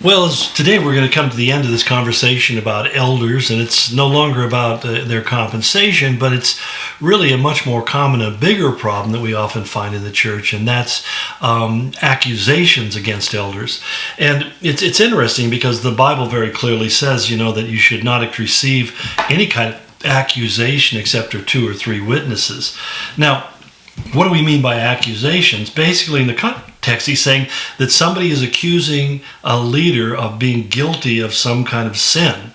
Well, today we're going to come to the end of this conversation about elders, and it's no longer about their compensation, but it's really a much more common, a bigger problem that we often find in the church, and that's accusations against elders. And it's interesting because the Bible very clearly says, that you should not receive any kind of accusation except for two or three witnesses. Now, what do we mean by accusations? Basically, in the context, he's saying that somebody is accusing a leader of being guilty of some kind of sin,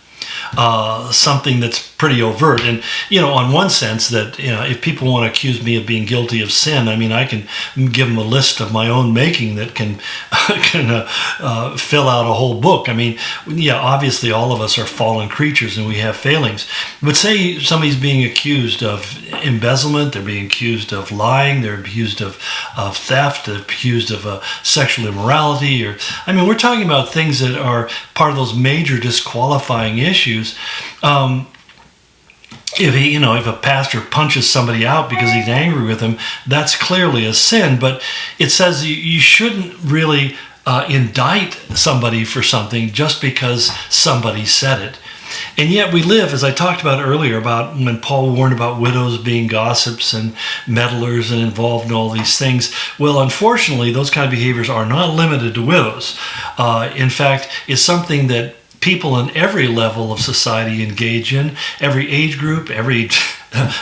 something that's pretty overt. And, on one sense that, if people want to accuse me of being guilty of sin, I can give them a list of my own making that can fill out a whole book. Obviously all of us are fallen creatures and we have failings. But say somebody's being accused of embezzlement, they're being accused of lying, they're accused of theft, they're accused of sexual immorality, we're talking about things that are part of those major disqualifying issues. If a pastor punches somebody out because he's angry with him, that's clearly a sin. But it says you shouldn't really indict somebody for something just because somebody said it. And yet we live, as I talked about earlier, about when Paul warned about widows being gossips and meddlers and involved in all these things. Well, unfortunately, those kind of behaviors are not limited to widows. In fact, it's something that people in every level of society engage in, every age group, every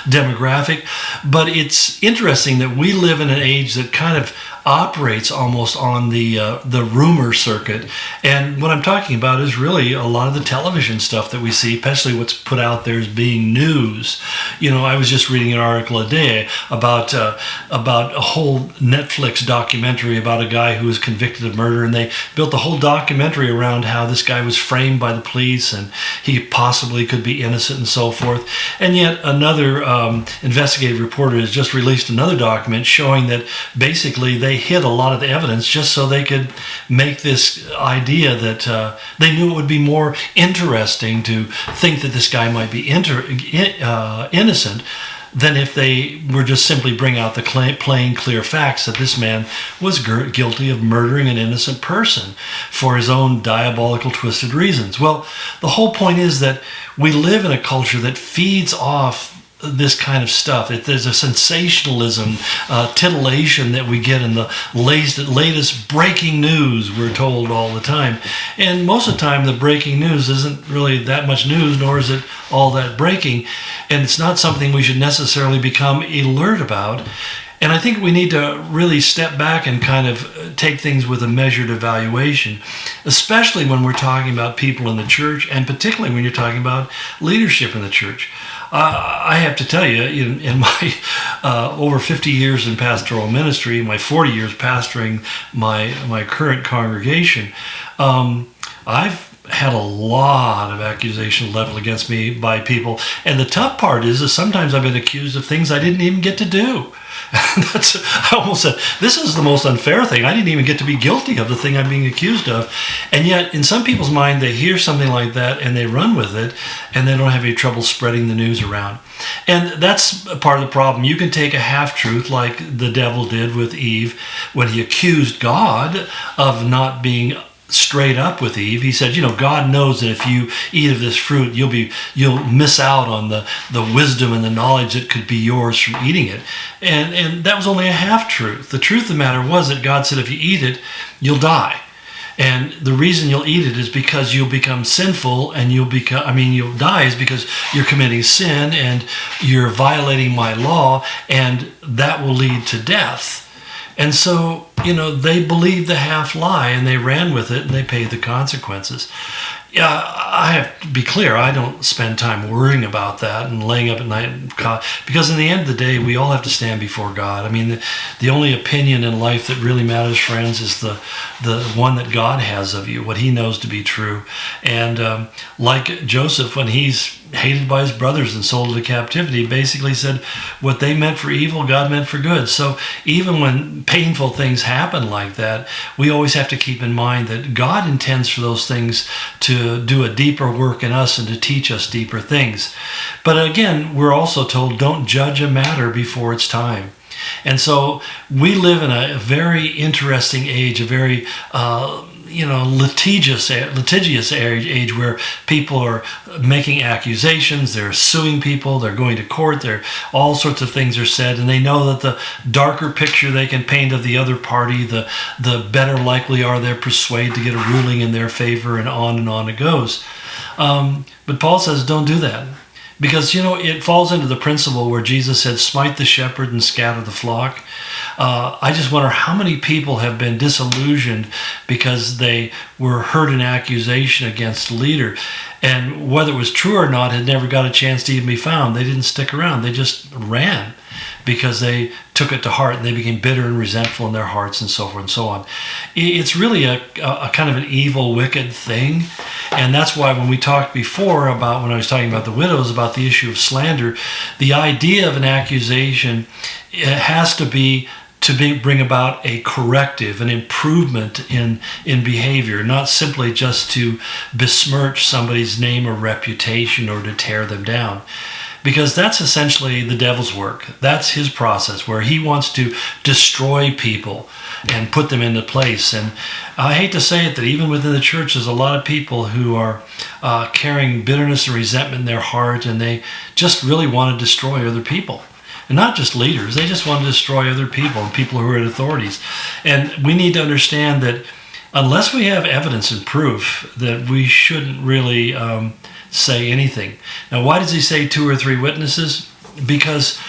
demographic. But it's interesting that we live in an age that kind of operates almost on the rumor circuit. And what I'm talking about is really a lot of the television stuff that we see, especially what's put out there as being news. I was just reading an article a day about a whole Netflix documentary about a guy who was convicted of murder, and they built a whole documentary around how this guy was framed by the police and he possibly could be innocent and so forth. And yet another investigative reporter has just released another document showing that basically they hid a lot of the evidence just so they could make this idea that they knew it would be more interesting to think that this guy might be innocent than if they were just simply bring out the plain, clear facts that this man was guilty of murdering an innocent person for his own diabolical, twisted reasons. Well, the whole point is that we live in a culture that feeds off this kind of stuff. There's a sensationalism, titillation that we get in the latest breaking news, we're told all the time. And most of the time, the breaking news isn't really that much news, nor is it all that breaking. And it's not something we should necessarily become alert about. And I think we need to really step back and kind of take things with a measured evaluation, especially when we're talking about people in the church, and particularly when you're talking about leadership in the church. I have to tell you, in my over 50 years in pastoral ministry, my 40 years pastoring my current congregation, I've had a lot of accusation leveled against me by people. And the tough part is sometimes I've been accused of things I didn't even get to do. I almost said, this is the most unfair thing. I didn't even get to be guilty of the thing I'm being accused of. And yet, in some people's mind, they hear something like that and they run with it, and they don't have any trouble spreading the news around. And that's part of the problem. You can take a half-truth like the devil did with Eve when he accused God of not being straight up with Eve. He said, God knows that if you eat of this fruit, you'll miss out on the wisdom and the knowledge that could be yours from eating it. And that was only a half-truth. The truth of the matter was that God said if you eat it, you'll die. And the reason you'll eat it is because you'll become sinful, and you'll die is because you're committing sin and you're violating my law, and that will lead to death. And so, they believed the half lie and they ran with it and they paid the consequences. Yeah, I have to be clear, I don't spend time worrying about that and laying up at night because in the end of the day, we all have to stand before God. The only opinion in life that really matters, friends, is the one that God has of you, what he knows to be true. And like Joseph, when he's hated by his brothers and sold into captivity, basically said what they meant for evil, God meant for good. So even when painful things happen like that, we always have to keep in mind that God intends for those things to do a deeper work in us and to teach us deeper things. But again, we're also told don't judge a matter before it's time. And so we live in a very interesting age, a very litigious age where people are making accusations, they're suing people, they're going to court, all sorts of things are said, and they know that the darker picture they can paint of the other party, the better likely are they persuade to get a ruling in their favor, and on it goes. But Paul says, don't do that. Because, it falls into the principle where Jesus said, smite the shepherd and scatter the flock. I just wonder how many people have been disillusioned because they were heard an accusation against the leader. And whether it was true or not had never got a chance to even be found. They didn't stick around. They just ran because they took it to heart and they became bitter and resentful in their hearts and so forth and so on. It's really a kind of an evil, wicked thing. And that's why when we talked before about, when I was talking about the widows, about the issue of slander, the idea of an accusation, it has to bring about a corrective, an improvement in behavior, not simply just to besmirch somebody's name or reputation or to tear them down. Because that's essentially the devil's work. That's his process, where he wants to destroy people and put them into place. And I hate to say it, that even within the church, there's a lot of people who are carrying bitterness and resentment in their heart, and they just really want to destroy other people. And not just leaders, they just want to destroy other people and people who are in authorities. And we need to understand that unless we have evidence and proof, that we shouldn't really say anything. Now, why does he say 2 or 3 witnesses? Because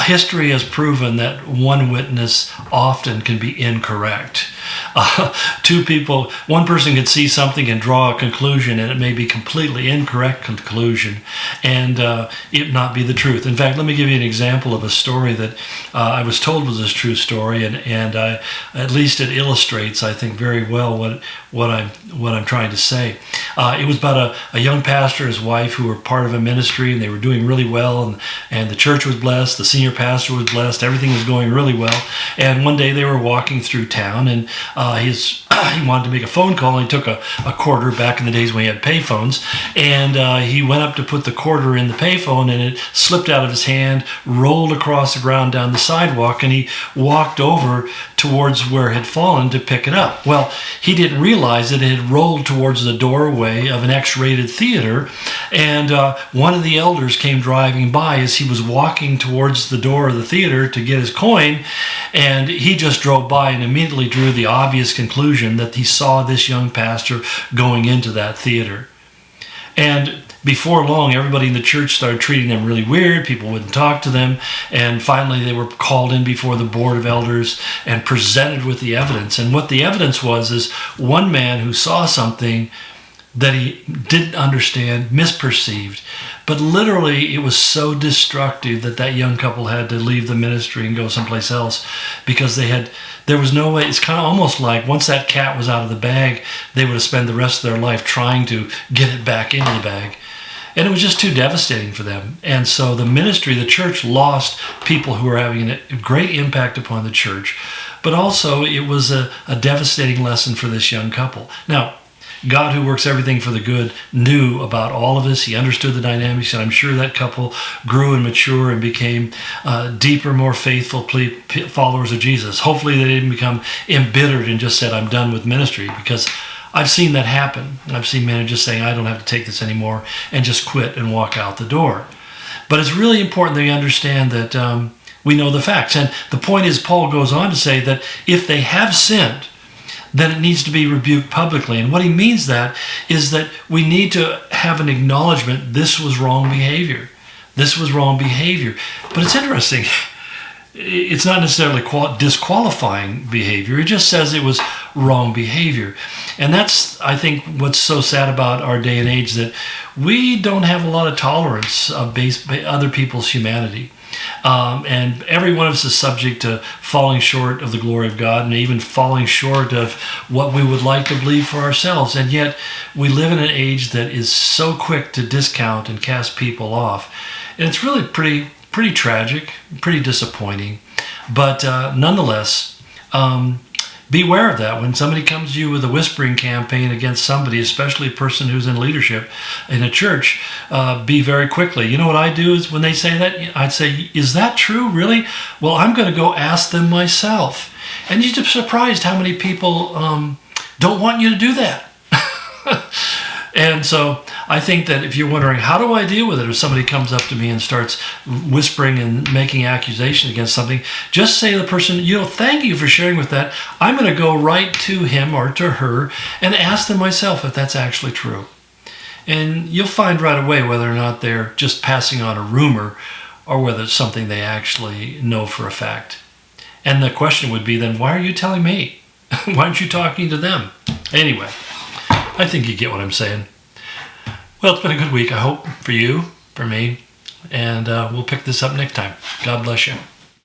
history has proven that one witness often can be incorrect. One person could see something and draw a conclusion, and it may be completely incorrect conclusion, and it not be the truth. In fact, let me give you an example of a story that I was told was a true story, and at least it illustrates, I think, very well what I'm trying to say. It was about a young pastor and his wife who were part of a ministry, and they were doing really well, and the church was blessed, the senior pastor was blessed, everything was going really well. And one day they were walking through town, and he wanted to make a phone call, and he took a quarter back in the days when he had payphones, and he went up to put the quarter in the payphone, and it slipped out of his hand, rolled across the ground down the sidewalk, and he walked over towards where it had fallen to pick it up. Well, he didn't realize that it had rolled towards the doorway of an X-rated theater, and one of the elders came driving by as he was walking towards the door of the theater to get his coin, and he just drove by and immediately drew the obvious conclusion that he saw this young pastor going into that theater. And before long, everybody in the church started treating them really weird. People wouldn't talk to them. And finally, they were called in before the board of elders and presented with the evidence. And what the evidence was is one man who saw something that he didn't understand, misperceived. But literally, it was so destructive that young couple had to leave the ministry and go someplace else, because there was no way. It's kind of almost like once that cat was out of the bag, they would have spent the rest of their life trying to get it back into the bag. And it was just too devastating for them. And so the ministry, the church, lost people who were having a great impact upon the church. But also, it was a devastating lesson for this young couple. Now, God, who works everything for the good, knew about all of this. He understood the dynamics, and I'm sure that couple grew and matured and became deeper, more faithful followers of Jesus. Hopefully they didn't become embittered and just said, I'm done with ministry, because I've seen that happen. I've seen men just saying, I don't have to take this anymore, and just quit and walk out the door. But it's really important that we understand that we know the facts. And the point is, Paul goes on to say that if they have sinned, then it needs to be rebuked publicly. And what he means that is that we need to have an acknowledgement, this was wrong behavior. This was wrong behavior. But it's interesting. It's not necessarily disqualifying behavior. It just says it was wrong behavior. And that's, I think, what's so sad about our day and age, that we don't have a lot of tolerance of other people's humanity. And every one of us is subject to falling short of the glory of God, and even falling short of what we would like to believe for ourselves. And yet we live in an age that is so quick to discount and cast people off. And it's really pretty tragic, pretty disappointing. But nonetheless, beware of that. When somebody comes to you with a whispering campaign against somebody, especially a person who's in leadership in a church, be very quickly. You know what I do is when they say that, I'd say, is that true, really? Well, I'm going to go ask them myself. And you'd be surprised how many people don't want you to do that. And so I think that if you're wondering, how do I deal with it? If somebody comes up to me and starts whispering and making accusations against something, just say to the person, thank you for sharing with that. I'm going to go right to him or to her and ask them myself if that's actually true. And you'll find right away whether or not they're just passing on a rumor or whether it's something they actually know for a fact. And the question would be then, why are you telling me? Why aren't you talking to them? Anyway, I think you get what I'm saying. Well, it's been a good week, I hope, for you, for me, and we'll pick this up next time. God bless you.